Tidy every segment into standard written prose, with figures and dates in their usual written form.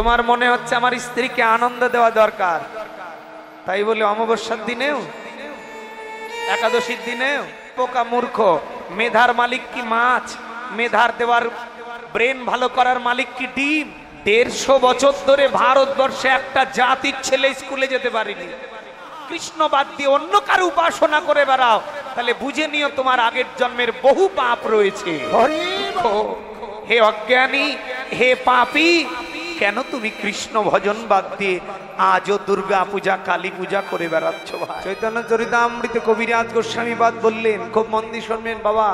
তোমার মনে হচ্ছে আমার স্ত্রীকে আনন্দ দেওয়া দরকার, তাই বলে অমাবস্যার দিনেও একাদশীর দিনেও? পোকা মূর্খ। মেধার মালিক কি মাছ? মেধার দেওয়ার ব্রেন ভালো করার মালিক কি ডিম? 150 বছর ধরে ভারতবর্ষে একটা জাতির ছেলে স্কুলে যেতে পারেনি। কৃষ্ণ বাদ দিয়ে অন্য কারো উপাসনা করে বেড়াও, তাহলে বুঝে নিও তোমার আগের জন্মের বহু পাপ রয়েছে। হে অজ্ঞানী, হে পাপী, কেন তুমি কৃষ্ণ ভজন বাদ দিয়ে আজও দুর্গা পূজা কালী পূজা করে বেড়াচ্ছ? ভাই চৈতন্য চরিতামৃতে কবিরাজ গোস্বামী বাদ বললেন, খুব মন দিয়ে শুনবেন বাবা।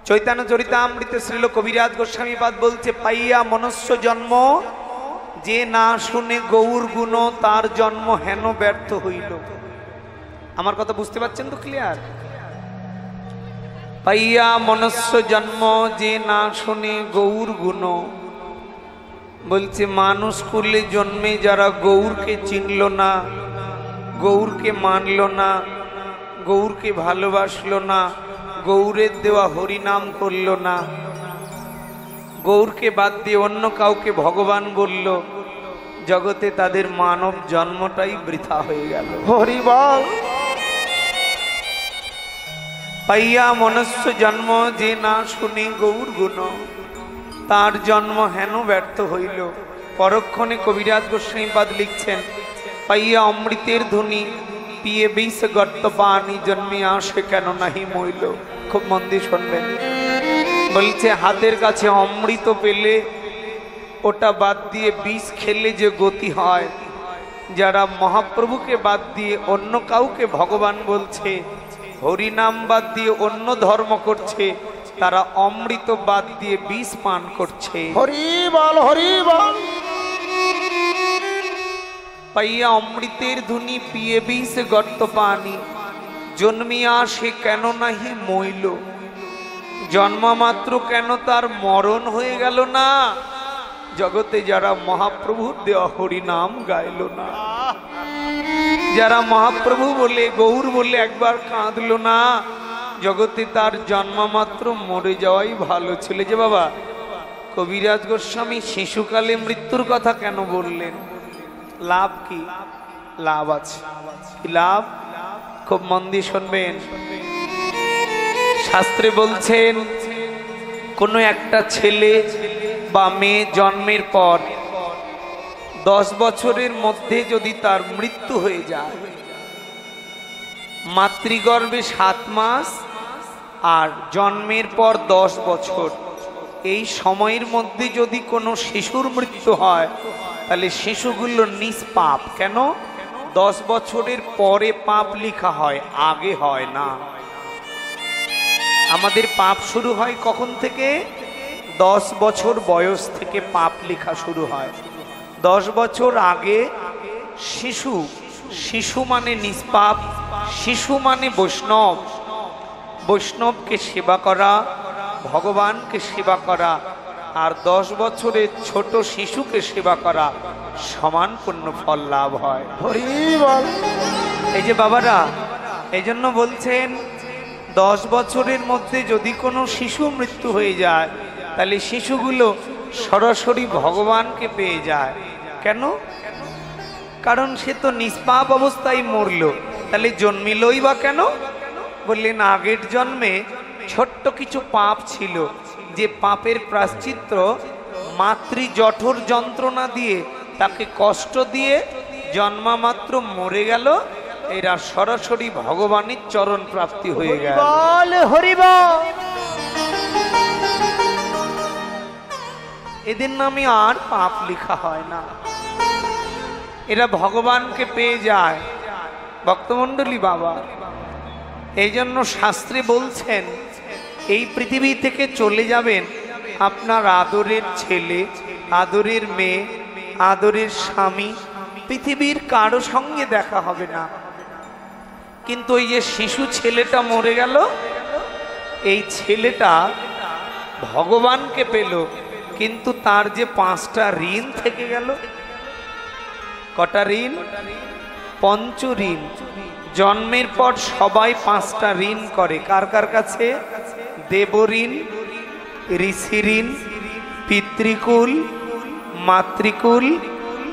চৈতন্য চরিতামৃতে শ্রীল কবিরাজ গোস্বামী বাদ বলছে, পাইয়া মনুষ্য জন্ম, যে না শুনে গৌর গুণ, তার জন্ম হেন ব্যর্থ হইল। আমার কথা বুঝতে পারছেন তো ক্লিয়ার? পাইয়া মনুষ্য জন্ম, যে না শুনে গৌর গুণ। বলছে মানুষ কুলে জন্মে যারা গৌরকে চিনল না, গৌরকে মানল না, গৌরকে ভালোবাসলো না, গৌরের দেওয়া হরিনাম করল না, গৌরকে বাদ দিয়ে অন্য কাউকে ভগবান বলল, জগতে তাদের মানব জন্মটাই বৃথা হয়ে গেল। হরি বল। পাইয়া মনুষ্য জন্ম, যে না শুনে গৌর গুণ, তার জন্ম হেন ব্যর্থ হইল। পরক্ষণে কবিরাজ গোস্বামীপাদ লিখছেন, পাইয়া অমৃতের ধ্বনি, পিয়ে বিষ গর্ত পানি, জন্মে আসে কেন নাহি মইল। খুব মন দিয়ে শুনবেন। বলছে হাতের কাছে অমৃত পেলে ওটা বাদ দিয়ে বিষ খেলে যে গতি হয়, যারা মহাপ্রভুকে বাদ দিয়ে অন্য কাউকে ভগবান বলছে, হরিনাম বাদ দিয়ে অন্য ধর্ম করছে, তারা অমৃত বাদ দিয়ে বিষ পান করছে। হরি বল, হরি বল। পাইয়া অমৃতের ধ্বনি, পিয়ে বিষ গর্ত পানি, জন্মিয়া সে কেন নাহি মইল। জন্ম মাত্র কেন তার মরণ হয়ে গেল না? জগতে যারা মহাপ্রভুর দেওয়া হরিনাম গাইল না, যারা মহাপ্রভু বলে গৌর বলে একবার কাঁদল না, জগতে তার জন্ম মাত্র মরে যাওয়াই ভালো ছিল। যে বাবা কবিরাজ গোস্বামী শিশুকালে মৃত্যুর কথা কেন বললেন? লাভ কি? লাভ আছে। কি লাভ? খুব মন দিয়ে শুনবেন। শাস্ত্রে বলছেন, কোনো একটা ছেলে বা মেয়ে জন্মের পর 10 বছরের মধ্যে যদি তার মৃত্যু হয়ে যায়, মাতৃগর্ভে 7 মাস আর জন্মের পর 10 বছর, এই সময়ের মধ্যে যদি কোনো শিশুর মৃত্যু হয়, তাহলে শিশুগুলো নিষ্পাপ। কেন? 10 বছরের পরে পাপ লেখা হয়, আগে হয় না। আমাদের পাপ শুরু হয় কখন থেকে? 10 বছর বয়স থেকে পাপ লেখা শুরু হয়। 10 বছর আগে শিশু, শিশু মানে নিষ্পাপ, শিশু মানে বৈষ্ণব। বৈষ্ণবকে সেবা করা, ভগবানকে সেবা করা, আর 10 বছরের ছোট শিশুকে সেবা করা, সমান পূর্ণ ফল লাভ হয়। হরি বল। এই যে বাবারা, এই জন্য বলছেন 10 বছরের মধ্যে যদি কোনো শিশু মৃত্যু হয়ে যায়, তাহলে শিশুগুলো সরাসরি ভগবানকে পেয়ে যায়। কেন? কারণ সে তো নিষ্পাপ অবস্থায় মরল, তাহলে জন্মিলই বা কেন? বললেন আগের জন্মে ছোট্ট কিছু পাপ ছিল, যে পাপের প্রায়শ্চিত্ত মাতৃ জঠর যন্ত্রণা দিয়ে, তাকে কষ্ট দিয়ে জন্মামাত্র মরে গেল, এরা সরাসরি ভগবানের চরণ প্রাপ্তি হয়ে গেল। এদের নামে আর পাপ লেখা হয় না, এরা ভগবানকে পেয়ে যায়। ভক্তমণ্ডলী বাবা, এই জন্য শাস্ত্রে বলছেন, এই পৃথিবী থেকে চলে যাবেন, আপনার আদরের ছেলে, আদরের মেয়ে, আদরের স্বামী, পৃথিবীর কারো সঙ্গে দেখা হবে না। কিন্তু এই যে শিশু ছেলেটা মরে গেল, এই ছেলেটা ভগবানকে পেল, কিন্তু তার যে 5টা ঋণ থেকে গেল। কটা ঋণ? 5 ঋণ। জন্মের পর সবাই 5টা ঋণ করে। কার কার কাছে? দেব ঋণ, ঋষি ঋণ, পিতৃকুল, মাতৃকুল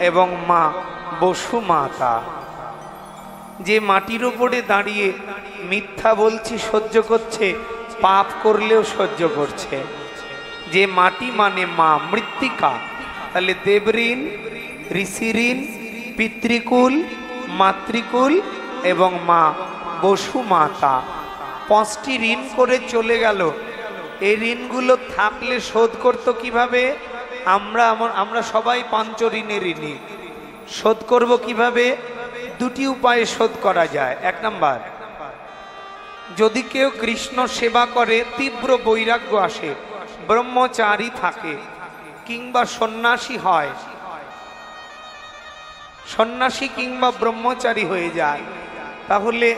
এবং মা বসুমাতা। যে মাটির উপরে দাঁড়িয়ে মিথ্যা বলছি সহ্য করছে, পাপ করলেও সহ্য করছে। যে মাটি মানে মা, মৃত্তিকা। তাহলে দেবঋণ, ঋষিঋণ, পিতৃকুল, মাতৃকুল এবং মা বসুমাতা, 5টি ঋণ করে চলে গেল। এই ঋণগুলো থাকলে শোধ করতো কিভাবে? আমরা সবাই 5 ঋণের ঋণী। শোধ করব কিভাবে? 2টি উপায়ে শোধ করা যায়। 1 নাম্বার, যদি কেউ কৃষ্ণ সেবা করে, তীব্র বৈরাগ্য আসে, ব্রহ্মচারী থাকে কিংবা সন্ন্যাসী হয়, সন্ন্যাসী কিংবা ব্রহ্মচারী হয়ে যায়, তাহলে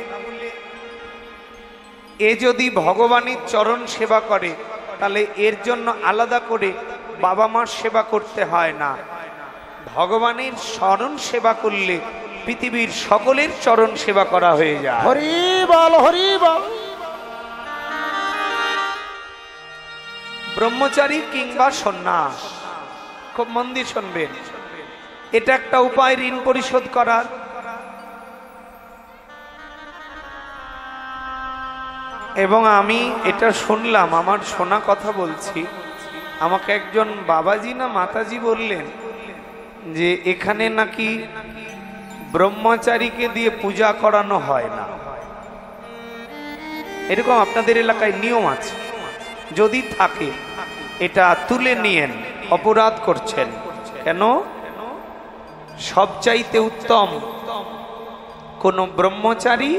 এ যদি ভগবানের চরণ সেবা করে তাহলে এর জন্য আলাদা করে বাবা মার সেবা করতে হয় না। ভগবানের চরণ সেবা করলে পৃথিবীর সকলের চরণ সেবা করা হয়ে যায়। হরি বল, হরি বল। ব্রহ্মচারী কিংবা সন্ন্যাস, খুব মন দিয়ে শুনবেন, এটা একটা উপায় ঋণ পরিশোধ করার। এবং আমি এটা শুনলাম, আমার শোনা কথা বলছি, আমাকে একজন বাবাজি না মাতাজি বললেন যে এখানে নাকি ব্রহ্মচারীকে দিয়ে পূজা করানো হয় না। এরকম আপনাদের এলাকায় নিয়ম আছে, যদি থাকে এটা তুলে নিয়েন, অপরাধ করছেন। কেন? সবচাইতে উত্তম কোন ব্রহ্মচারী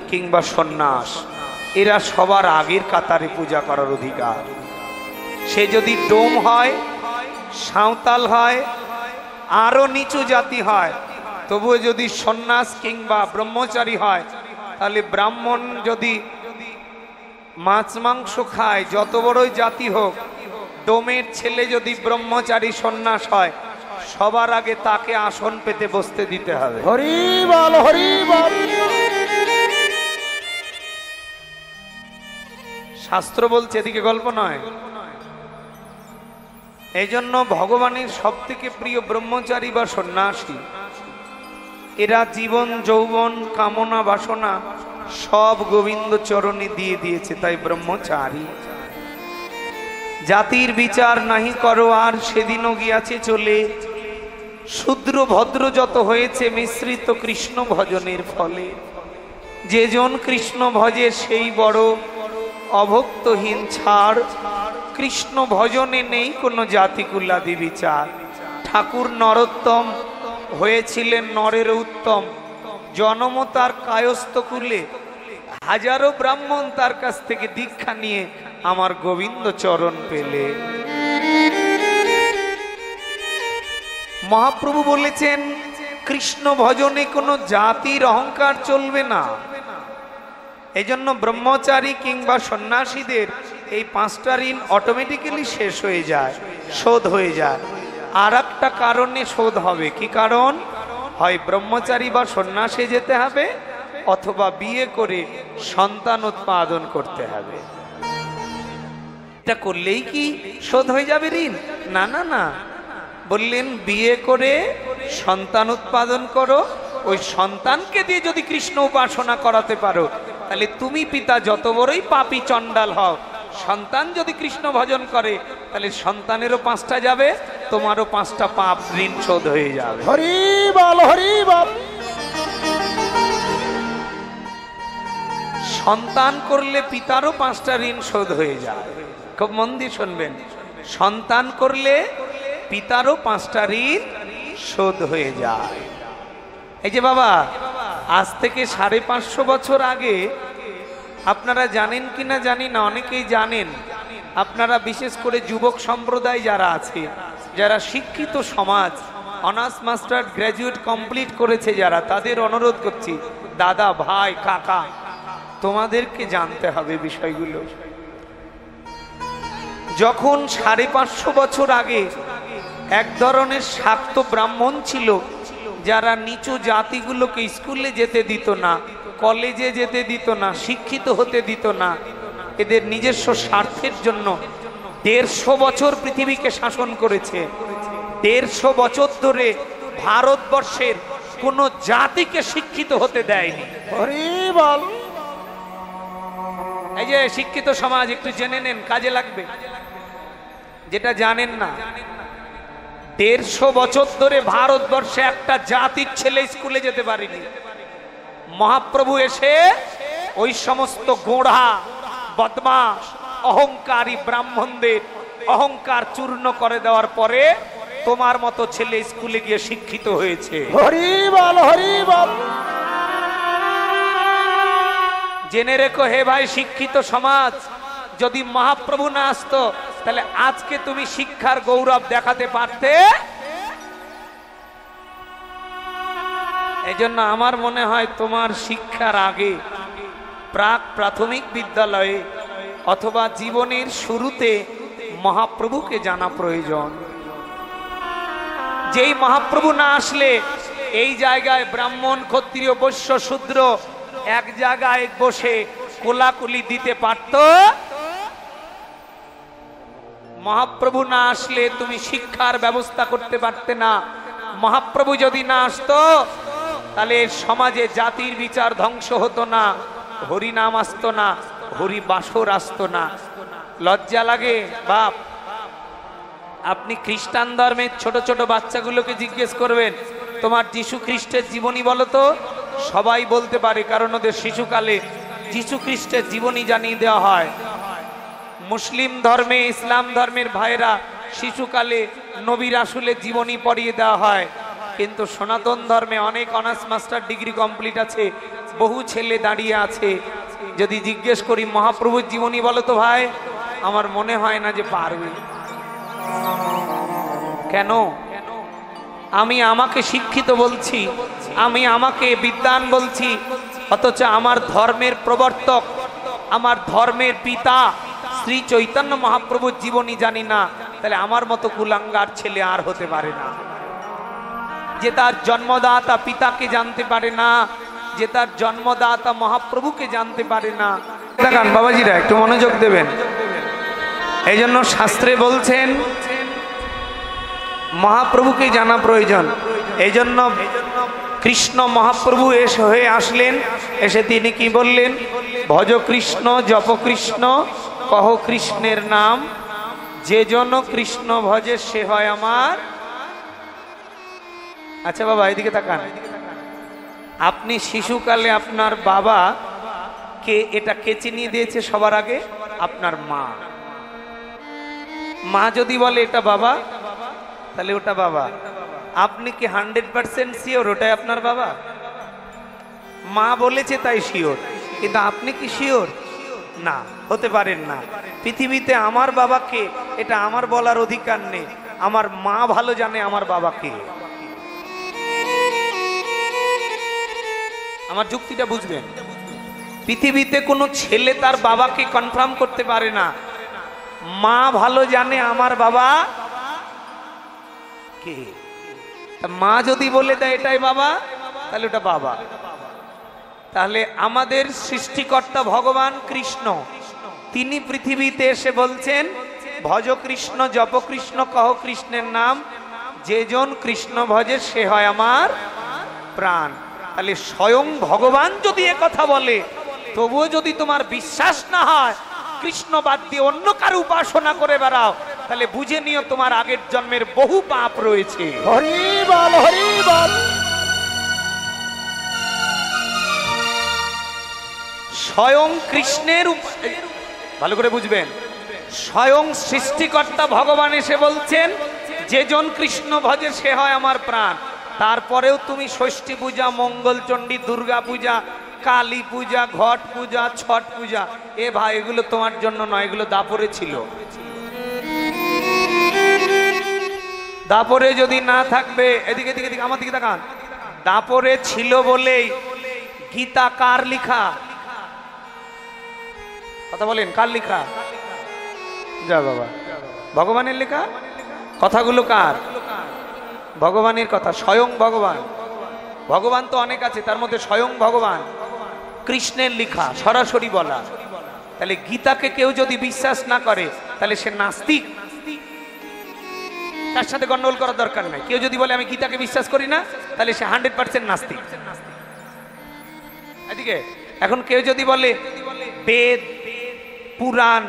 কিংবা সন্ন্যাস, এরা সবার আগের কাতারে পূজা করার অধিকার। সে যদি ডোম হয়, সাঁওতাল হয়, আরো নিচু জাতি হয়, তবুও যদি সন্ন্যাস কিংবা ব্রহ্মচারী হয়, তাহলে ব্রাহ্মণ যদি মাছ মাংস খায়, যত বড়ই জাতি হোক, ডোমের ছেলে যদি ব্রহ্মচারী সন্ন্যাস হয়, সবার আগে তাকে আসন পেতে বসতে দিতে হবে। হরি বল, হরি বল। শাস্ত্র বলছে, এদিকে গল্প নয়। এই জন্য ভগবানের সব থেকে প্রিয় ব্রহ্মচারী বা সন্ন্যাসী, এরা জীবন যৌবন কামনা বাসনা সব গোবিন্দ চরণে দিয়ে দিয়েছে, তাই ব্রহ্মচারী। জাতির বিচার নাহি করো আর, সেদিনও গিয়াছে চলে, শূদ্র ভদ্র যত হয়েছে মিশ্রিত কৃষ্ণ ভজনের ফলে। যেজন কৃষ্ণ ভজে সেই বড়, অভক্তহীন ছাড়, কৃষ্ণ ভজনে নেই কোনো জাতিকুলাদি বিচার। ঠাকুর নরোত্তম হয়েছিলেন নরের উত্তম, জন্ম তার কায়স্থ কুলে, হাজারো ব্রাহ্মণ তার কাছ থেকে দীক্ষা নিয়ে আমার গোবিন্দ চরণ পেলে। মহাপ্রভু বলেছেন কৃষ্ণ ভজনে কোনো জাতির অহংকার চলবে না। এই জন্য ব্রহ্মচারী কিংবা সন্ন্যাসীদের এই 5টা ঋণ অটোমেটিক্যালি শেষ হয়ে যায়, শোধ হয়ে যায়। আর একটা কারণে শোধ হবে। কি কারণ? হয় ব্রহ্মচারী বা সন্ন্যাসে যেতে হবে, অথবা বিয়ে করে সন্তান উৎপাদন করতে হবে। এটা করলেই কি শোধ হয়ে যাবে ঋণ? না না না, বললেন বিয়ে করে সন্তান উৎপাদন করো, ওই সন্তানকে দিয়ে যদি কৃষ্ণ উপাসনা করাতে পারো, তাহলে তুমি পিতা যত বড়ই পাপী চণ্ডাল হও, সন্তান যদি কৃষ্ণ ভজন করে, তাহলে সন্তানেরও 5টা যাবে, তোমারও 5টা পাপ ঋণ শোধ হয়ে যাবে। হরি বল, হরি বল। সন্তান করলে পিতারও 5টা ঋণ শোধ হয়ে যায়। খুব মন দিয়ে শুনবেন, সন্তান করলে পিতারও 5টা ঋণ শোধ হয়ে যায়। এই যে বাবা, আজ থেকে 550 বছর আগে, আপনারা জানেন কিনা জানি না, অনেকেই জানেন, আপনারা বিশেষ করে যুবক সম্প্রদায় যারা আছে, যারা শিক্ষিত সমাজ, অনার্স মাস্টার গ্র্যাজুয়েট কমপ্লিট করেছে যারা, তাদের অনুরোধ করছি, দাদা ভাই কাকা, তোমাদেরকে জানতে হবে বিষয়গুলো। যখন 550 বছর আগে এক ধরনের শাক্ত ব্রাহ্মণ ছিল, যারা নিচু জাতিগুলোকে স্কুলে যেতে দিত না, কলেজে যেতে দিত না, শিক্ষিত হতে দিত না, এদের নিজস্ব স্বার্থের জন্য 150 বছর পৃথিবীকে শাসন করেছে। 150 বছর ধরে ভারতবর্ষের কোন জাতিকে শিক্ষিত হতে দেয়নি। হরি বল। এই যে শিক্ষিত সমাজ, একটু জেনে নেন, কাজে লাগবে যেটা জানেন না। 150 বছর ধরে ভারতবর্ষে একটা জাতির ছেলে স্কুলে যেতে পারেনি। মহাপ্রভু এসে ওই সমস্ত গোঁড়া বদমাশ অহংকারী ব্রাহ্মণদের অহংকার চূর্ণ করে দেওয়ার পরে তোমার মতো ছেলে স্কুলে গিয়ে শিক্ষিত হয়েছে। হরি বল, হরি বল। জেনে রেখো হে ভাই শিক্ষিত সমাজ, যদি মহাপ্রভু না আসতো তাহলে আজকে তুমি শিক্ষার গৌরব দেখাতে পারতে। এই জন্য আমার মনে হয় তোমার শিক্ষার আগে প্রাথমিক বিদ্যালয়ে অথবা জীবনের শুরুতে মহাপ্রভুকে জানা প্রয়োজন। যেই মহাপ্রভু না আসলে এই জায়গায় ব্রাহ্মণ ক্ষত্রিয় বৈশ্য শূদ্র এক জায়গায় বসে কোলাকুলি দিতে পারত। মহাপ্রভু না আসলে তুমি শিক্ষার ব্যবস্থা করতে পারতে না। মহাপ্রভু যদি না আসতো তাহলে সমাজে জাতির বিচার ধ্বংস হতো না, হরি নাম আসতো না, হরি বাসর আসতো না। লজ্জা লাগে বাপ। আপনি খ্রিস্টান ধর্মের ছোট ছোট বাচ্চাগুলোকে জিজ্ঞেস করবেন তোমার যিশু খ্রিস্টের জীবনী বলো তো, সবাই বলতে পারে, কারণ ওদের শিশুকালে যিশু খ্রিস্টের জীবনী জানিয়ে দেওয়া হয়। মুসলিম ধর্মে ইসলাম ধর্মের ভাইরা শিশুকালে নবী রাসূলের জীবনী পড়িয়ে দেওয়া হয়। কিন্তু সনাতন ধর্মে অনেক অনার্স মাস্টার ডিগ্রি কমপ্লিট আছে, বহু ছেলে দাঁড়িয়ে আছে। যদি জিজ্ঞেস করি মহাপ্রভুর জীবনী বলো তো ভাই, আমার মনে হয় না যে পারবে। কেন? আমি আমাকে শিক্ষিত বলছি, আমি আমাকে বিদ্বান বলছি, অথচ আমার ধর্মের প্রবর্তক, আমার ধর্মের পিতা শ্রী চৈতন্য মহাপ্রভুর জীবনী জানি না, তাহলে আমার মতো কুলাঙ্গার ছেলে আর হতে পারে না। যে তার জন্মদাতা পিতাকে জানতে পারে না, যে তার জন্মদাতা মহাপ্রভুকে জানতে পারে না। দেখান বাবাজিরা, একটু মনোযোগ দেবেন। এই জন্য শাস্ত্রে বলছেন মহাপ্রভুকে জানা প্রয়োজন। এই জন্য কৃষ্ণ মহাপ্রভু হয়ে আসলেন, এসে তিনি কি বললেন? ভজ কৃষ্ণ জপ কৃষ্ণ কহ কৃষ্ণের নাম, যে জন কৃষ্ণ ভজে সে হয় আমার। আচ্ছা বাবা এদিকে তাকান। আপনি শিশুকালে আপনার বাবা কে এটা কে চিনিয়ে দিয়েছে সবার আগে? আপনার মা। মা যদি বলে এটা বাবা, তাহলে ওটা বাবা। আপনি কি 100% শিওর ওটাই আপনার বাবা? মা বলেছে তাই শিওর, কিন্তু আপনি কি শিওর? না, হতে পারেন না। পৃথিবীতে আমার বাবাকে এটা আমার বলার অধিকার নেই। আমার মা ভালো জানে আমার বাবাকে। আমার যুক্তিটা বুঝবেন। পৃথিবীতে কোনো ছেলে তার বাবাকে কনফার্ম করতে পারে না। মা ভালো জানে আমার বাবা কে। মা যদি বলে দেয় এটাই বাবা, তাহলে ওটা বাবা। তাহলে আমাদের সৃষ্টিকর্তা ভগবান কৃষ্ণ, তিনি পৃথিবীতে এসে বলছেন ভজ কৃষ্ণ জপ কৃষ্ণ কহ কৃষ্ণের নাম, যে জন কৃষ্ণ ভজে সে হয় আমার প্রাণ। তাহলে স্বয়ং ভগবান যদি এ কথা বলে, তবুও যদি তোমার বিশ্বাস না হয়, কৃষ্ণ বাদ দিয়ে অন্য কারো উপাসনা করে বেড়াও, তাহলে বুঝে নিও তোমার আগের জন্মের বহু পাপ রয়েছে। হরি বল, হরি বল। স্বয়ং কৃষ্ণের, ভালো করে বুঝবেন, স্বয়ং সৃষ্টিকর্তা ভগবান এসে বলছেন যে জন কৃষ্ণ ভজে সে হয় আমার প্রাণ। তারপরেও তুমি ষষ্ঠী পূজা, মঙ্গলচণ্ডী, দুর্গা পূজা, কালী পূজা, ঘট পূজা, ছট পূজা, এ ভাই এগুলো তোমার জন্য নয়, এগুলো দাপরে ছিল। দাপরে যদি না থাকবে, এদিকে এদিকে এদিকে আমার দিকে তাকান, দাপরে ছিল বলেই গীতা কার লিখা? কথা বলেন, কার লিখা? যা বাবা, ভগবানের লেখা। কথাগুলো কার? ভগবানের কথা, স্বয়ং ভগবান। ভগবান তো অনেক আছে, তার মধ্যে স্বয়ং ভগবান কৃষ্ণের লিখা, সরাসরি বলা। তাহলে গীতাকে কেউ যদি বিশ্বাস না করে, তাহলে সে নাস্তিক। তার সাথে গন্ডগোল করার দরকার নাই। কেউ যদি বলে আমি গীতাকে বিশ্বাস করি না, তাহলে সে 100% নাস্তিক। এদিকে এখন কেউ যদি বলে বেদ, পুরাণ,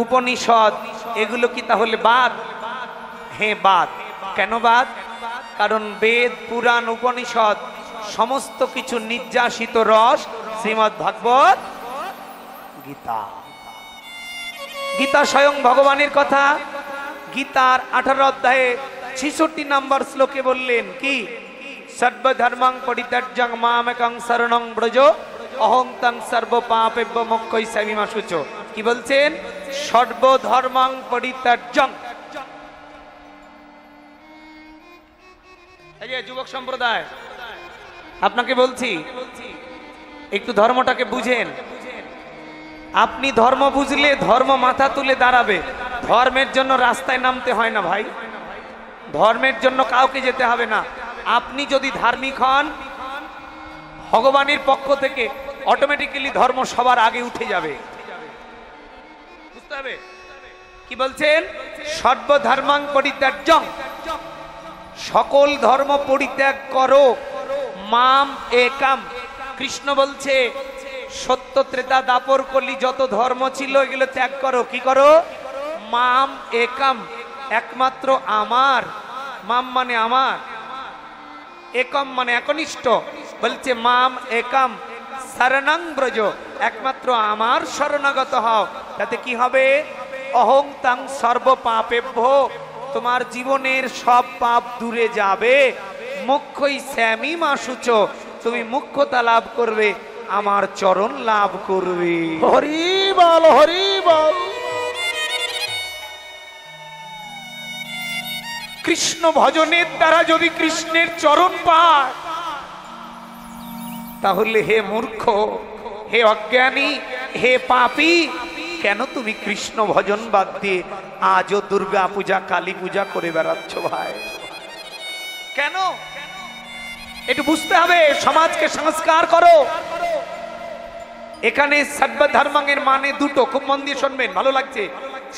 উপনিষদ এগুলো কি তাহলে বাদ? হ্যাঁ বাদ। কেন বাদ? কারণ বেদ, পুরাণ, উপনিষদ সমস্ত কিছু নির্যাসিত রস শ্রীমদ্ ভাগবত গীতা। গীতা স্বয়ং ভগবানের কথা। গীতার 18 অধ্যায়ে 66 নম্বর শ্লোকে বললেন কি? সর্বধর্মাং পরিত্যাজ্যং মামেকং শরণং ব্রজ অহং তং সর্ব পাপেভ্যো মোক্ষয়িষ্যামি মা শুচো। কি বলছেন? সর্বধর্মাং পরিত্যাজ্যং। এই যে যুবক সম্প্রদায়, আপনাকে বলছি একটু ধর্মটাকে বুঝেন। আপনি ধর্ম বুঝলে ধর্ম মাথা তুলে দাঁড়াবে। ধর্মের জন্য রাস্তায় নামতে হয় না ভাই, ধর্মের জন্য কাউকে যেতে হবে না। আপনি যদি ধার্মিক হন, ভগবানের পক্ষ থেকে অটোমেটিক্যালি ধর্ম সবার আগে উঠে যাবে। বুঝতে হবে কি বলছেন? সর্বধর্মাং পরিত্যাজ্যং, সকল ধর্ম পরিত্যাগ করো, মাম একাম। কৃষ্ণ বলছে সত্য, ত্রেতা, দাপর, কলি যত ধর্ম ছিল এগুলো ত্যাগ করো। কি করো? মাম একাম, একমাত্র আমার। মাম মানে আমার, একম মানে একনিষ্ঠ। বলছে মাম একাম শরণং ব্রজ, একমাত্র আমার শরণাগত হও। তাতে কি হবে? অহং তং সর্ব পাপেভ্যো, তোমার জীবনের সব পাপ দূরে যাবে। মোক্ষয়িষ্যামি মা শুচো, তুমি মুখ্যতা লাভ করবে, আমার চরণ লাভ করবে। হরি বল, হরি বল। কৃষ্ণ ভজনের দ্বারা যদি কৃষ্ণের চরণ পায়, তাহলে হে মূর্খ, হে অজ্ঞানী, হে পাপী, কেন তুমি কৃষ্ণ ভজন বাদ দিয়ে আজও দুর্গা পূজা, কালী পূজা করে বেড়াচ্ছ ভাই? কেন? একটু বুঝতে হবে। সমাজকে সংস্কার করো। এখানে সর্বধর্মাঙ্গের মানে দুটো, খুব মন দিয়ে শুনবেন, ভালো লাগছে।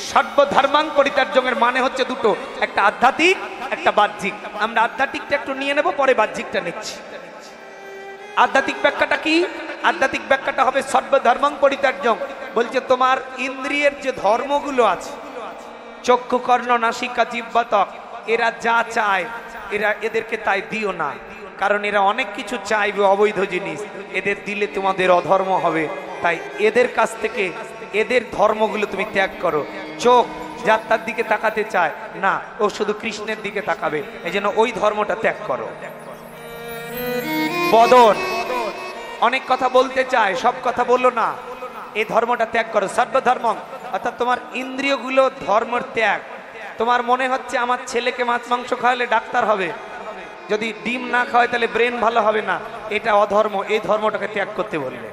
সর্বধর্মাং পরিত্যাজ্যের মানে হচ্ছে দুটো, একটা আধ্যাত্মিক, একটা বাহ্যিক। আমরা আধ্যাত্মিকটা একটু নিয়ে নেব, পরে বাহ্যিকটা নিচ্ছি। আধ্যাত্মিক ব্যাখ্যাটা কি? আধ্যাত্মিক ব্যাখ্যাটা হবে সর্বধর্মাং পরিত্যাজ্যং, বলছে তোমার ইন্দ্রিয়ের যে ধর্মগুলো আছে, চক্ষু, কর্ণ, নাসিকা, জিহ্বা, ত্বক, এরা যা চায় এদেরকে তাই দিও না। কারণ এরা অনেক কিছু চাইবে, অবৈধ জিনিস, এদের দিলে তোমাদের অধর্ম হবে। তাই এদের কাছ থেকে এদের ধর্মগুলো তুমি ত্যাগ করো। চোখ যাত্রার দিকে তাকাতে চায় না, ও শুধু কৃষ্ণের দিকে তাকাবে, এই জন্য ওই ধর্মটা ত্যাগ করো। বদন অনেক কথা বলতে চায়, সব কথা বললো না, এই ধর্মটা ত্যাগ করো। সর্বধর্ম অর্থাৎ তোমার ইন্দ্রিয়গুলো ধর্মের ত্যাগ। তোমার মনে হচ্ছে আমার ছেলেকে মাছ মাংস খাওয়ালে ডাক্তার হবে, যদি ডিম না খাওয়ায় তাহলে ব্রেন ভালো হবে না, এটা অধর্ম, এই ধর্মটাকে ত্যাগ করতে বললে।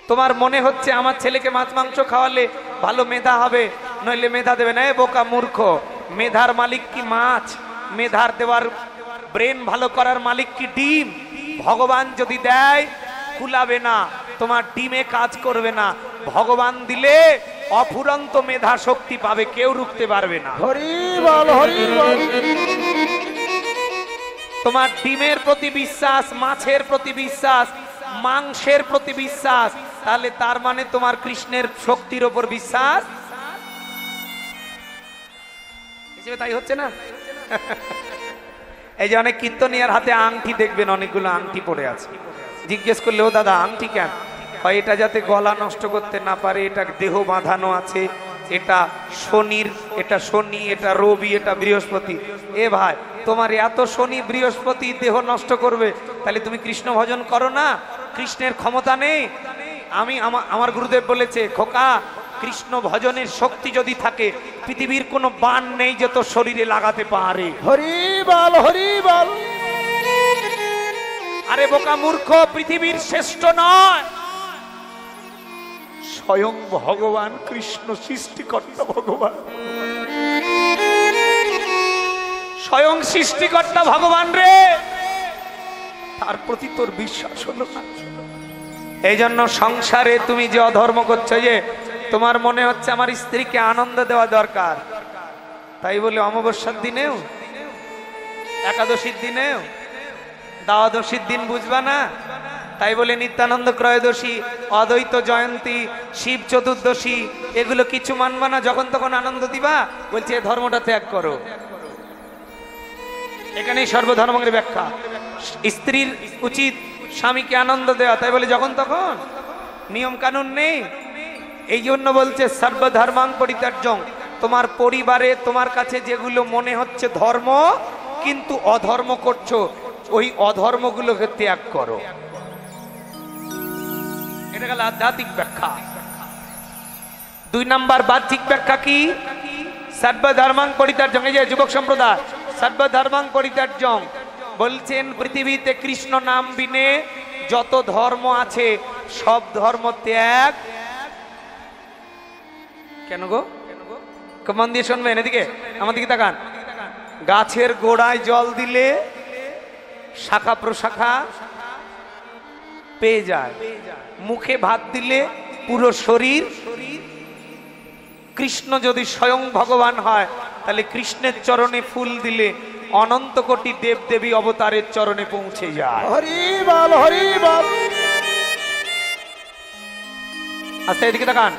তোমার মনে হচ্ছে আমার ছেলেকে মাছ মাংস খাওয়ালে ভালো মেধা হবে, নইলে মেধা দেবে না। এ বোকা মূর্খ, মেধার মালিক কি মাছ? মেধার দেওয়ার, ব্রেন ভালো করার মালিক কি ডিম? ভগবান যদি দেয় কুলাবে না, তোমার ডিমে কাজ করবে না। ভগবান দিলে অফুরন্ত মেধা শক্তি পাবে, কেউ রুখতে পারবে না। হরি বল, হরি বল। তোমার ডিমের প্রতি বিশ্বাস, মাছের প্রতি বিশ্বাস, মাংসের প্রতি বিশ্বাস, তাহলে তার মানে তোমার কৃষ্ণের শক্তির ওপর বিশ্বাস হিসেবে তাই হচ্ছে না? এই যে অনেক কীর্তনিয়ার হাতে আংটি দেখবেন, অনেকগুলো আংটি পড়ে আছে। জিজ্ঞেস করলে, ও দাদা আংটি কেন? হয় এটা যাতে গলা নষ্ট করতে না পারে, এটা দেহ বাঁধানো আছে, এটা শনির, এটা শনি, এটা রবি, এটা বৃহস্পতি। এ ভাই, তোমার এত শনি বৃহস্পতি দেহ নষ্ট করবে, তাহলে তুমি কৃষ্ণ ভজন করো না? কৃষ্ণের ক্ষমতা নেই? আমার গুরুদেব বলেছে, খোকা, কৃষ্ণ ভজনের শক্তি যদি থাকে, পৃথিবীর কোনো বান নেই যে তোর শরীরে লাগাতে পারে। হরি বল, হরি বল। আরে বোকা মূর্খ, পৃথিবীর শ্রেষ্ঠ নয়, স্বয়ং ভগবান কৃষ্ণ, সৃষ্টিকর্তা ভগবান, স্বয়ং সৃষ্টিকর্তা ভগবান রে, তার প্রতি তোর বিশ্বাস হলো না। এই জন্য সংসারে তুমি যে অধর্ম করছো, যে তোমার মনে হচ্ছে আমার স্ত্রীকে আনন্দ দেওয়া দরকার, তাই বলে অমাবস্যার দিনেও, একাদশীর দিনেও, দ্বাদশীর দিন বুঝবা না, তাই বলে নিত্যানন্দ ত্রয়োদশী, অদ্বৈত জয়ন্তী, শিব চতুর্দশী এগুলো কিছু মানবা না, যখন তখন আনন্দ দিবা, বলছে এই ধর্মটা ত্যাগ করো। এখানেই সর্বধর্মের ব্যাখ্যা। স্ত্রীর উচিত স্বামীকে আনন্দ দেওয়া, তাই বলে যখন তখন নিয়ম কানুন নেই। এই জন্য বলছে সর্বধর্মাং পরিত্যাজ্যং, তোমার পরিবারে তোমার কাছে যেগুলো মনে হচ্ছে ধর্ম কিন্তু অধর্ম করছো, ওই অধর্মগুলোকে ত্যাগ করো। এটা গেল আধ্যাত্মিক ব্যাখ্যা। 2 নাম্বার বাহ্যিক ব্যাখ্যা কি? সর্বধর্মাং পরিত্যাজ্যং, এই যে যুবক সম্প্রদায়, সর্বধর্মাং পরিত্যাজ্যং বলছেন পৃথিবীতে কৃষ্ণ নাম বিনে যত ধর্ম আছে সব ধর্ম ত্যাগ। কেন গো? মন দিয়ে শুনবেন, এদিকে আমার দিকে তাকান। গাছের গোড়ায় জল দিলে শাখা প্রশাখা পেয়ে যায়, মুখে ভাত দিলে পুরো শরীর। কৃষ্ণ যদি স্বয়ং ভগবান হয় তাহলে কৃষ্ণের চরণে ফুল দিলে অনন্ত কোটি দেব দেবী অবতারের চরণে পৌঁছে যায়। হরি বল, হরি বল। আচ্ছা এদিকে তাকান।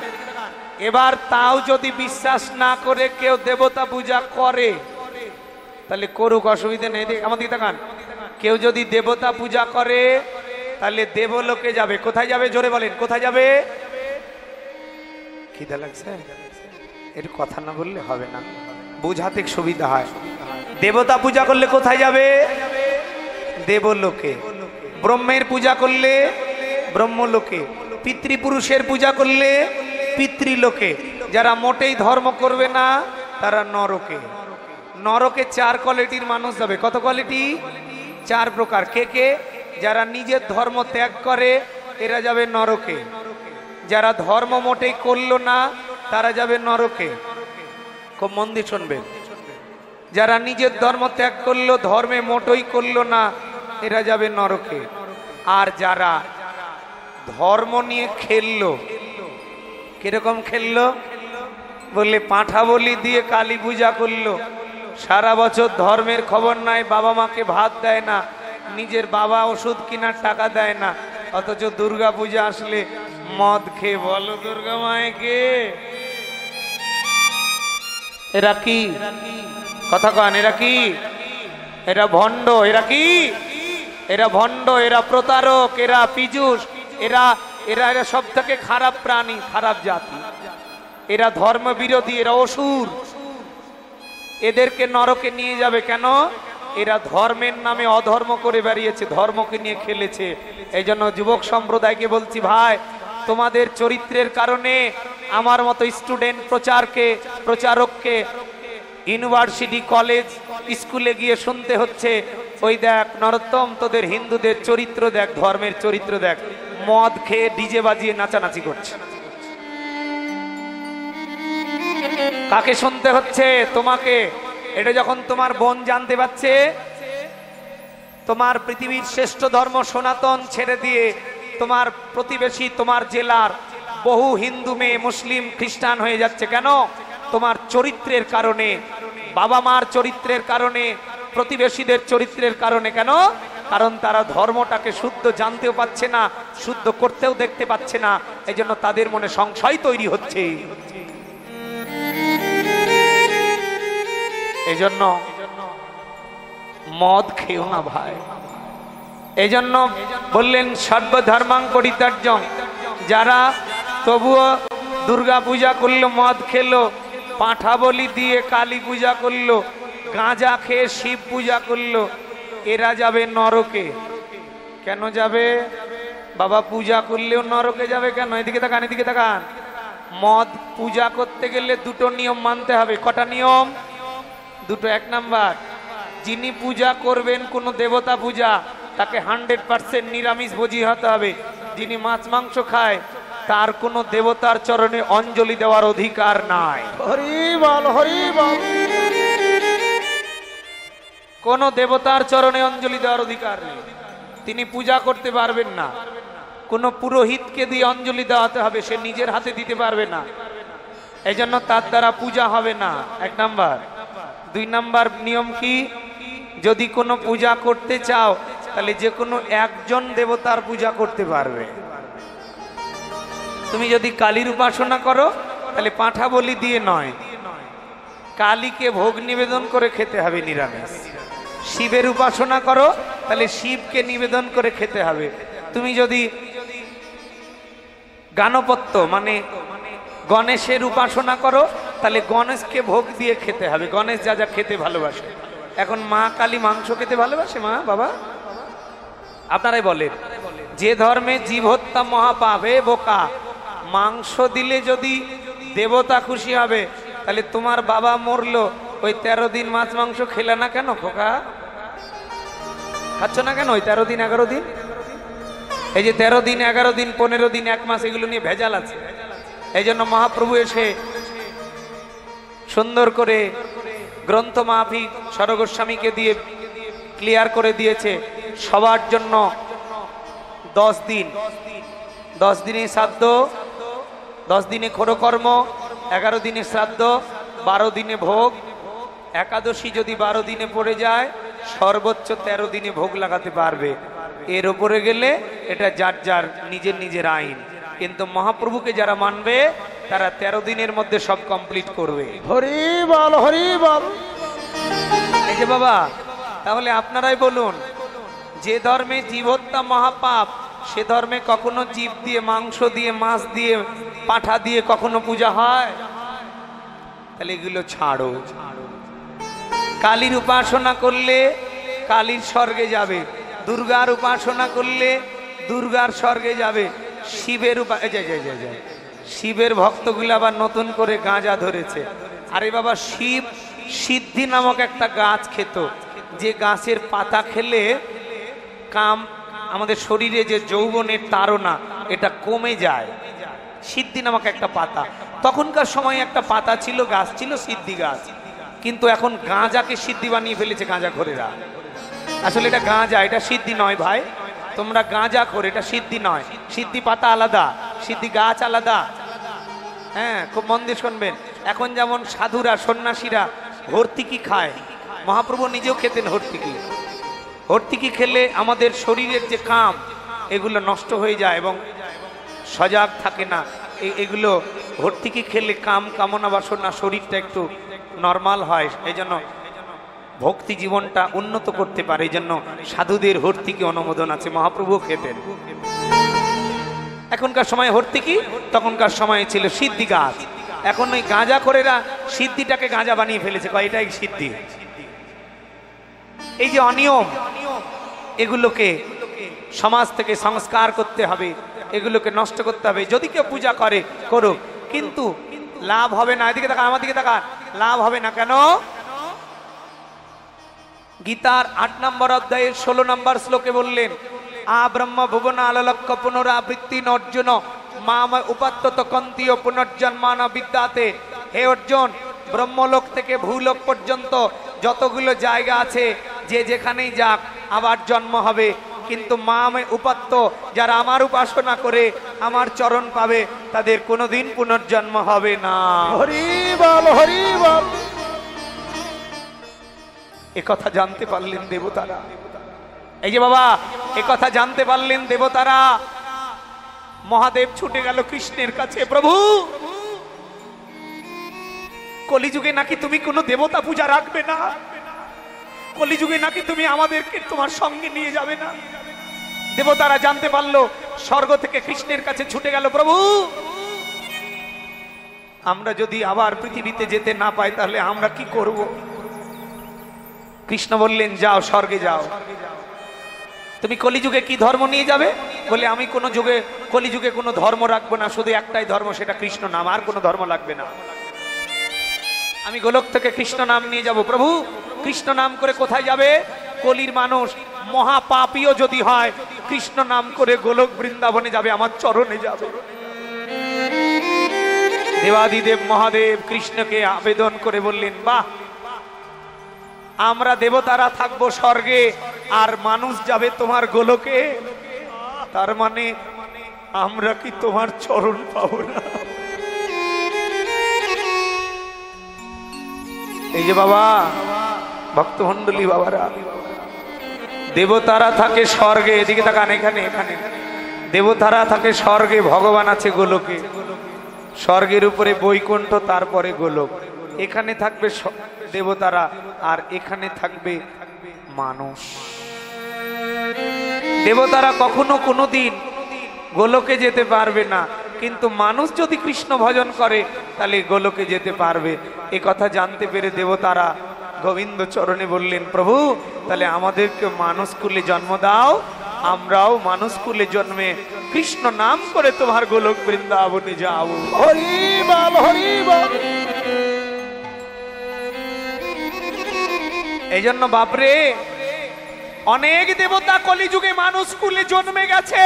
এবার তাও যদি বিশ্বাস না করে কেউ দেবতা পূজা করে তাহলে করুক, অসুবিধা নেই। আমার দিকে তাকান। কেউ যদি দেবতা পূজা করে তাহলে দেবলোকে যাবে। কোথায় যাবে জোরে বলেন, কোথায় যাবে? খিদা লাগছে, এর কথা না বললে হবে না, বুঝাতে সুবিধা হয়। দেবতা পূজা করলে কোথায় যাবে? দেবলোকে। ব্রহ্মের পূজা করলে ব্রহ্মলোকে, পিতৃপুরুষের পূজা করলে পিতৃলোকে। যারা মোটেই ধর্ম করবে না তারা নরকে। নরকে 4 কোয়ালিটির মানুষ যাবে। কত কোয়ালিটি? 4 প্রকার। কে কে? যারা নিজের ধর্ম ত্যাগ করে এরা যাবে নরকে। যারা ধর্ম মোটেই করলো না তারা যাবে নরকে। খুব মন দিয়ে শুনবেন। যারা নিজের ধর্ম ত্যাগ করলো, ধর্মে মোটেই করলো না, এরা যাবে নরকে। আর যারা ধর্ম নিয়ে খেললো, কিরকম খেললো? বললে পাঁঠা বলি দিয়ে কালী পূজা করলো, সারা বছর ধর্মের খবর নাই, বাবা মাকে ভাত দেয় না, নিজের বাবা ওষুধ কেনার টাকা দেয় না, অথচ দুর্গা পূজা আসলে মদ খেয়ে বলো দুর্গা মায়েকে। এরা কি কথা কন? এরা কি? এরা ভণ্ড। এরা কি? এরা ভণ্ড, এরা প্রতারক, এরা পীযুষ, এরা এরা এরা সব থেকে খারাপ প্রাণী, খারাপ জাতি। এরা ধর্ম বিরোধী, এরা অসুর। এদেরকে নরকে নিয়ে যাবে। কেন? এরা ধর্মের নামে অধর্ম করে বেরিয়েছে, ধর্মকে নিয়ে খেলেছে। এই জন্য যুবক সম্প্রদায়কে বলছি, ভাই তোমাদের চরিত্রের কারণে আমার মতো স্টুডেন্ট প্রচারককে ইউনিভার্সিটি, কলেজ, স্কুলে গিয়ে শুনতে হচ্ছে, ওই দেখ নরোত্তম তোদের হিন্দুদের চরিত্র দেখ, ধর্মের চরিত্র দেখ, মদ খেয়ে ডিজে বাজিয়ে নাচানাচি করছে। কাকে শুনতে হচ্ছে? তোমাকে। এটা যখন তোমার বোন জানতে পারছে তোমার পৃথিবীর শ্রেষ্ঠ ধর্ম সনাতন ছেড়ে দিয়ে তোমার প্রতিবেশী, তোমার জেলার বহু হিন্দু মেয়ে মুসলিম খ্রিস্টান হয়ে যাচ্ছে, কেন? তোমার চরিত্রের কারণে, বাবা মার চরিত্রের কারণে, প্রতিবেশীদের চরিত্রের কারণে। কেন? কারণ তারা ধর্মটাকে শুদ্ধ জানতেও পাচ্ছে না, শুদ্ধ করতেও দেখতে পাচ্ছে না, এই জন্য তাদের মনে সংশয় তৈরি হচ্ছে। এই জন্য মদ খেও না ভাই। এই জন্য বললেন সর্বধর্মাং পরিত্যাজ্যং। যারা তবুও দুর্গা পূজা করলো, মদ খেলো, পাঁঠা বলি দিয়ে কালী পূজা করলো, গাঁজা খেয়ে শিব পূজা করলো, এরা যাবে নরকে। কেন যাবে? বাবা পূজা করলেও নরকে যাবে কেন? এদিকে তাকান, এদিকে তাকান। মদ পূজা করতে গেলে 2টো নিয়ম মানতে হবে। কটা নিয়ম? 2টো। 1 নাম্বার, যিনি পূজা করবেন কোনো দেবতা পূজা, তাকে 100% নিরামিষ ভোজী হতে হবে। যিনি মাছ মাংস খায় তার কোনো দেবতার চরণে অঞ্জলি দেওয়ার অধিকার নাই। হরি বল, হরি বল। কোন দেবতার চরণে অঞ্জলি দেওয়ার অধিকার নেই, তিনি পূজা করতে পারবেন না। কোনো পুরোহিতকে দিয়ে অঞ্জলি দেওয়াতে হবে, সে নিজের হাতে দিতে পারবে না, এই জন্য তার দ্বারা পূজা হবে না, 1 নাম্বার। 2 নাম্বার নিয়ম কি, যদি কোনো পূজা করতে চাও তাহলে যে কোনো একজন দেবতার পূজা করতে পারবে। তুমি যদি কালীর উপাসনা করো তাহলে পাঁঠা বলি দিয়ে নয়, কালীকে ভোগ নিবেদন করে খেতে হবে নিরামিষ। শিবের উপাসনা করো তাহলে শিবকে নিবেদন করে খেতে হবে। তুমি যদি গাণপত্য মানে গণেশের উপাসনা করো তাহলে গণেশকে ভোগ দিয়ে খেতে হবে, গণেশ যা যা খেতে ভালোবাসে। এখন মা কালী মাংস খেতে ভালোবাসে মা বাবা? আপনারাই বলেন, যে ধর্মে জীব হত্যা মহাপাপ, হে বোকা, মাংস দিলে যদি দেবতা খুশি হবে তাহলে তোমার বাবা মরলো, ওই 13 দিন মাছ মাংস খেলে না কেন খোকা? খাচ্ছ না কেন ওই 13 দিন 11 দিন? এই যে 13 দিন 11 দিন 15 দিন 1 মাস এগুলো নিয়ে ভেজাল আছে। এই জন্য মহাপ্রভু এসে সুন্দর করে গ্রন্থ মাফিক সরগোস্বামীকে দিয়ে ক্লিয়ার করে দিয়েছে, সবার জন্য 10 দিন, 10 দিনে শ্রাদ্ধ, 10 দিনে খোরকর্ম, 11 দিনে শ্রাদ্ধ, 12 দিনে ভোগ, একাদশী যদি 12 দিনে পড়ে যায় সর্বোচ্চ 13 দিনে ভোগ লাগাতে পারবে। এর উপরে গেলে এটা যার যার নিজের নিজের আইন, কিন্তু মহাপ্রভুকে যারা মানবে তারা 13 দিনের মধ্যে সব কমপ্লিট করবে। হরি বল হরি বল। এই যে বাবা, তাহলে আপনারাই বলুন, যে ধর্মে জীব হত্যা মহাপাপ সে ধর্মে কখনো জীব দিয়ে, মাংস দিয়ে, মাছ দিয়ে, পাঁঠা দিয়ে কখনো পূজা হয়? তাহলে এগুলো ছাড়ো। কালীর উপাসনা করলে কালীর স্বর্গে যাবে, দুর্গার উপাসনা করলে দুর্গার স্বর্গে যাবে। শিবের ভক্তগুলো আবার নতুন করে গাঁজা ধরেছে। আরে বাবা, শিব সিদ্ধি নামক একটা গাছ খেত, যে গাছের পাতা খেলে কাম, আমাদের শরীরে যে যৌবনের তাড়না এটা কমে যায়। সিদ্ধি নামক একটা পাতা, তখনকার সময় একটা পাতা ছিল, গাছ ছিল সিদ্ধি গাছ, কিন্তু এখন গাঁজাকে সিদ্ধি বানিয়ে ফেলেছে গাঁজাখোরেরা। আসলে এটা গাঁজা, এটা সিদ্ধি নয় ভাই, তোমরা গাঁজা খোর, এটা সিদ্ধি নয়। সিদ্ধি পাতা আলাদা, সিদ্ধি গাছ আলাদা। হ্যাঁ, খুব মন দিয়ে শুনবেন। এখন যেমন সাধুরা সন্ন্যাসীরা হর্তিকি খায়, মহাপ্রভু নিজেও খেতেন হর্তিকি। হর্তিকি খেলে আমাদের শরীরের যে কাম এগুলো নষ্ট হয়ে যায় এবং সজাগ থাকে না। এগুলো হর্তিকি খেলে কাম কামনা বাসনা শরীরটা একটু নর্মাল হয়, এই জন্য ভক্তি জীবনটা উন্নত করতে পারে। এই জন্য সাধুদের হর্তিকি অনুমোদন আছে, মহাপ্রভু খেতেন। এখনকার সময় হর্তিকি, তখনকার সময় ছিল সিদ্ধি গাছ। এখন ওই গাঁজা করেরা সিদ্ধিটাকে গাঁজা বানিয়ে ফেলেছে, কয় এটাই সিদ্ধি। এই যে অনিয়ম, এগুলোকে সমাজ থেকে সংস্কার করতে হবে, এগুলোকে নষ্ট করতে হবে। যদি কেউ পূজা করে করুক, কিন্তু লাভ হবে না। এদিকে তাকান, আমার দিকে তাকান, লাভ হবে না। কেন? গীতার 8 নম্বর অধ্যায়ের 16 নম্বর শ্লোকে বললেন, আ ব্রহ্ম ভুবন আলোলক্ষ পুনরাবৃত্তি অর্জুন মাম উপাত্তত কন্তীয় পুনর্জন্মান বিদ্যাতে। হে অর্জুন, ব্রহ্মলোক থেকে ভূলোক পর্যন্ত যতগুলো জায়গা আছে, যে যেখানেই যাক আবার জন্ম হবে, কিন্তু মামে উপাত্ত, যারা আমার উপাসনা করে আমার চরণ পাবে, তাদের কোনোদিন পুনর্জন্ম হবে না। হরি বল হরি বল। একথা জানতে পারলেন দেবতারা। এই যে বাবা, একথা জানতে পারলেন দেবতারা। মহাদেব ছুটে গেল কৃষ্ণের কাছে, প্রভু কলিযুগে নাকি তুমি কোনো দেবতা পূজা রাখবে না, কলিযুগে নাকি তুমি আমাদেরকে তোমার সঙ্গে নিয়ে যাবে না। দেবতারা জানতে পারলো, স্বর্গ থেকে কৃষ্ণের কাছে ছুটে গেল, প্রভু আমরা যদি আবার পৃথিবীতে যেতে না পাই তাহলে আমরা কি করব? কৃষ্ণ বললেন, যাও স্বর্গে যাও। তুমি কলিযুগে কি ধর্ম নিয়ে যাবে? বলে, আমি কোনো যুগে কলিযুগে কোনো ধর্ম রাখবো না, শুধু একটাই ধর্ম, সেটা কৃষ্ণ নাম, আর কোনো ধর্ম লাগবে না। আমি গোলক থেকে কৃষ্ণ নাম নিয়ে যাব। প্রভু কৃষ্ণ নাম করে কোথায় যাবে? কলির মানুষ মহাপাপীও যদি হয়, কৃষ্ণ নাম করে গোলক বৃন্দাবনে যাবে, আমার চরণে যাবে। দেবাদিদেব মহাদেব কৃষ্ণকে আবেদন করে বললেন, বাহ, আমরা দেবতারা থাকবো স্বর্গে আর মানুষ যাবে তোমার গোলকে। তার মানে আমরা কি তোমার চরণ পাবো না? এই যে বাবা, ভক্তমন্ডলী বাবারা, দেবতারা থাকে স্বর্গে, এদিকে তাকান, এখানে এখানে দেবতারা থাকে স্বর্গে, ভগবান আছে গোলকে। স্বর্গের উপরে বৈকুণ্ঠ, তারপরে গোলক। এখানে থাকবে দেবতারা, আর এখানে থাকবে মানুষ। দেবতারা কখনো কোনোদিন গোলকে যেতে পারবে না, কিন্তু মানুষ যদি কৃষ্ণ ভজন করে তাহলে গোলকে যেতে পারবে। এ কথা জানতে পেরে দেবতারা গোবিন্দ চরণে বললেন, প্রভু তাহলে আমাদেরকে মানুষ কুলে জন্ম দাও, আমরাও মানুষ কুলে জন্মে কৃষ্ণ নাম করে তোমার গোলক বৃন্দাবনে যাও। হরি বল, হরি বল। এই জন্য বাপরে, অনেক দেবতা কলিযুগে মানুষ কুলে জন্মে গেছে।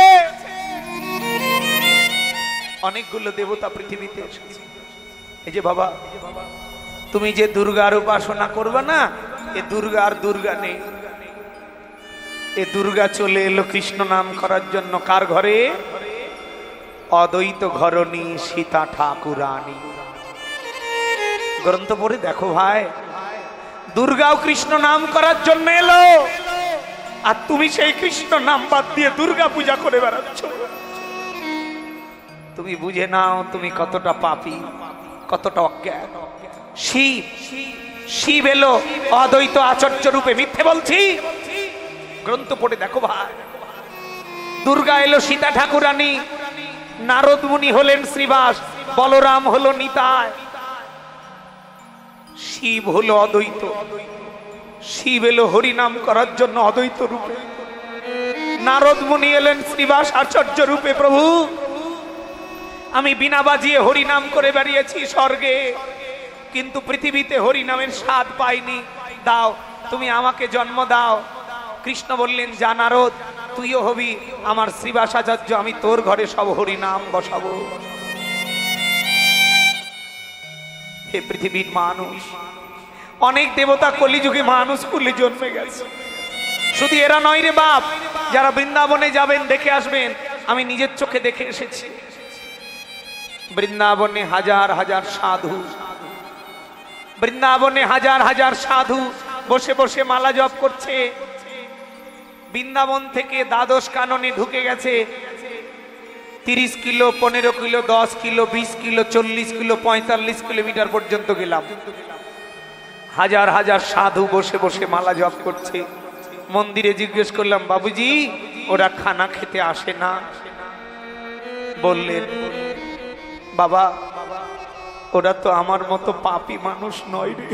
অনেকগুলো দেবতা পৃথিবীতে এসেছে। এই যে বাবা, তুমি যে দুর্গার উপাসনা করবে না, এ দুর্গা আর দুর্গা নেই। এ দুর্গা চলে এলো কৃষ্ণ নাম করার জন্য। কার ঘরে? অদ্বৈত ঘরণী সীতা ঠাকুরানী। গ্রন্থ পড়ে দেখো ভাই, দুর্গাও কৃষ্ণ নাম করার জন্য এলো, আর তুমি সেই কৃষ্ণ নাম বাদ দিয়ে দুর্গা পূজা করে বেড়াচ্ছ। তুমি বুঝে নাও তুমি কতটা পাপী, কতটা অজ্ঞান। শিব, শিব এলো অদ্বৈত আচার্য রূপে। মিথ্যে বলছি? গ্রন্থ পড়ে দেখো ভাই। দুর্গা এলো সীতা ঠাকুরানী, নারদ মুনি হলেন শ্রীবাস, বলরাম হলো নিতাই, শিব হলো অদ্বৈত। শিব এলো হরিনাম করার জন্য অদ্বৈত রূপে, নারদ মুনি এলেন শ্রীবাস আচার্য রূপে। প্রভু আমি বিনা বাজিয়ে হরিনাম করে বেরিয়েছি স্বর্গে, কিন্তু পৃথিবীতে হরিনামের স্বাদ পাইনি, দাও তুমি আমাকে জন্ম দাও। কৃষ্ণ বললেন, যা নারদ, তুইও হবি আমার শ্রীবাস আচার্য, আমি তোর ঘরে সব হরিনাম বসাবো। হে পৃথিবীর মানুষ, অনেক দেবতা কলিযুগে মানুষ কুলে জন্মে গেছে। শুধু এরা নয় রে বাপ, যারা বৃন্দাবনে যাবেন দেখে আসবেন, আমি নিজের চোখে দেখে এসেছি। বৃন্দাবনে হাজার হাজার সাধু, বৃন্দাবনে হাজার হাজার সাধু বসে বসে মালা জপ করছে। বৃন্দাবন থেকে দ্বাদশ কাননে ঢুকে গেছে। 30 kilo, 15 kilo, 10 kilo, 20 kilo, 40 kilo, 45 kilometre পর্যন্ত গেলাম। হাজার হাজার সাধু বসে বসে মালা জপ করছে। মন্দিরে জিজ্ঞেস করলাম, বাবুজি ওরা খানা খেতে আসে না? বললেন, বাবা ওরা তো আমার মতো পাপী মানুষ নয় রে,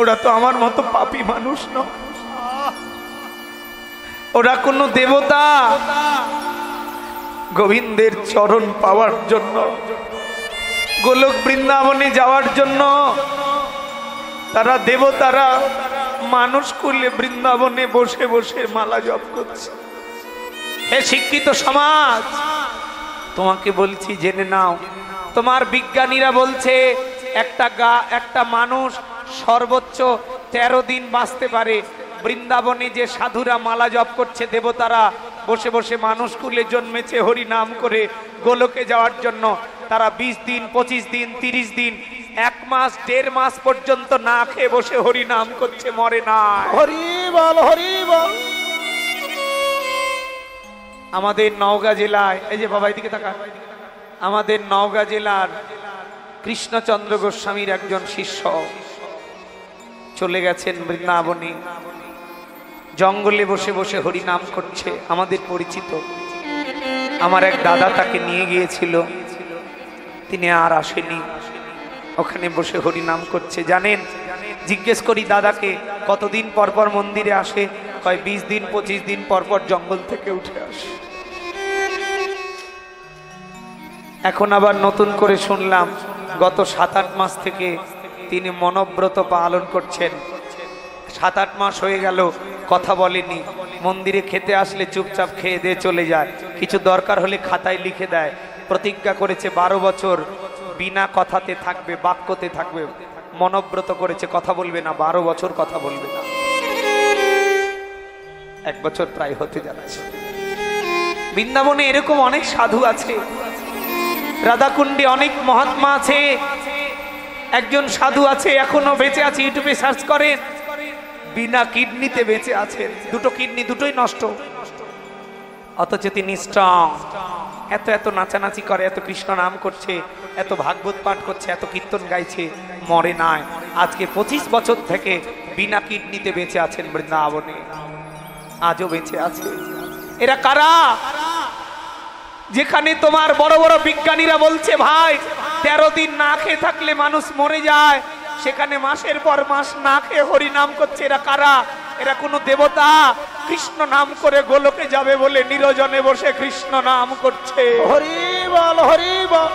ওরা তো আমার মতো পাপী মানুষ নয়, ওরা কোন দেবতা। গোবিন্দের চরণ পাওয়ার জন্য, গোলক বৃন্দাবনে যাওয়ার জন্য তারা দেবতারা মানুষ কুলে বৃন্দাবনে বসে বসে মালা জপ করছে। হে শিক্ষিত সমাজ, তোমাকে বলছি জেনে নাও, তোমার বিজ্ঞানীরা বলছে একটা মানুষ সর্বোচ্চ 13 দিন বাঁচতে পারে। বৃন্দাবনে যে সাধুরা মালা জপ করছে, দেবতারা বসে বসে মানুষ কুলে জন্মেছে হরি নাম করে গোলকে যাওয়ার জন্য, তারা 20 দিন, 25 দিন, 30 দিন, 1 মাস, 1.5 মাস পর্যন্ত না খেয়ে বসে হরি নাম করছে, মরে না। হরি বল, হরি বল। আমাদের নওগাঁ জেলায়, এই যে বাবা এদিকে তাকান, আমাদের নওগাঁ জেলার কৃষ্ণচন্দ্র গোস্বামীর একজন শিষ্য চলে গেছেন বৃন্দাবনে, জঙ্গলে বসে বসে হরি নাম করছে, আমাদের পরিচিত। আমার এক দাদা তাকে নিয়ে গিয়েছিল, তিনি আর আসেনি, ওখানে বসে হরি নাম করছে। জানেন, জিজ্ঞেস করি দাদাকে কতদিন পর পর মন্দিরে আসে, কয় 20 দিন 25 দিন পর পর জঙ্গল থেকে উঠে আসে। এখন আবার নতুন করে শুনলাম গত 7-8 মাস থেকে তিনি মনোব্রত পালন করছেন। 7-8 মাস হয়ে গেল, কথা বলেনি। মন্দিরে খেতে আসলে চুপচাপ খেয়ে দিয়ে চলে যায়, কিছু দরকার হলে খাতায় লিখে দেয়। প্রতিজ্ঞা করেছে 12 বছর বিনা কথাতে থাকবে, বাক্যতে থাকবে। মনোব্রত করেছে, কথা বলবে না, 12 বছর কথা বলবে না। 1 বছর প্রায় হতে যাচ্ছে। বৃন্দাবনে এরকম অনেক সাধু আছে, রাধাকুণ্ডে অনেক মহাত্মা আছে। একজন সাধু আছে এখনো বেঁচে আছে, ইউটিউবে সার্চ করেন, বিনা কিডনিতে বেঁচে আছেন, দুটো কিডনি দুটোই নষ্ট, অথচ তিনি স্ট্রং। এত এত নাচানাচি করে, এত কৃষ্ণ নাম করছে, এত ভাগবত পাঠ করছে, এত কীর্তন গাইছে, মরে নাই। আজকে 25 বছর থেকে বিনা কিডনিতে বেঁচে আছেন বৃন্দাবনে, আজও বেঁচে আছে। এরা কারা? যেখানে তোমার বড় বড় বিজ্ঞানীরা বলছে ভাই 13 দিন না খেয়ে থাকলে মানুষ মরে যায়, সেখানে মাসের পর মাস না খেয়ে হরি নাম করছে। এরা কারা? এরা কোনো দেবতা? কৃষ্ণ নাম করে গোলকে যাবে বলে নিরজনে বসে কৃষ্ণ নাম করছে। হরি বল হরি বল।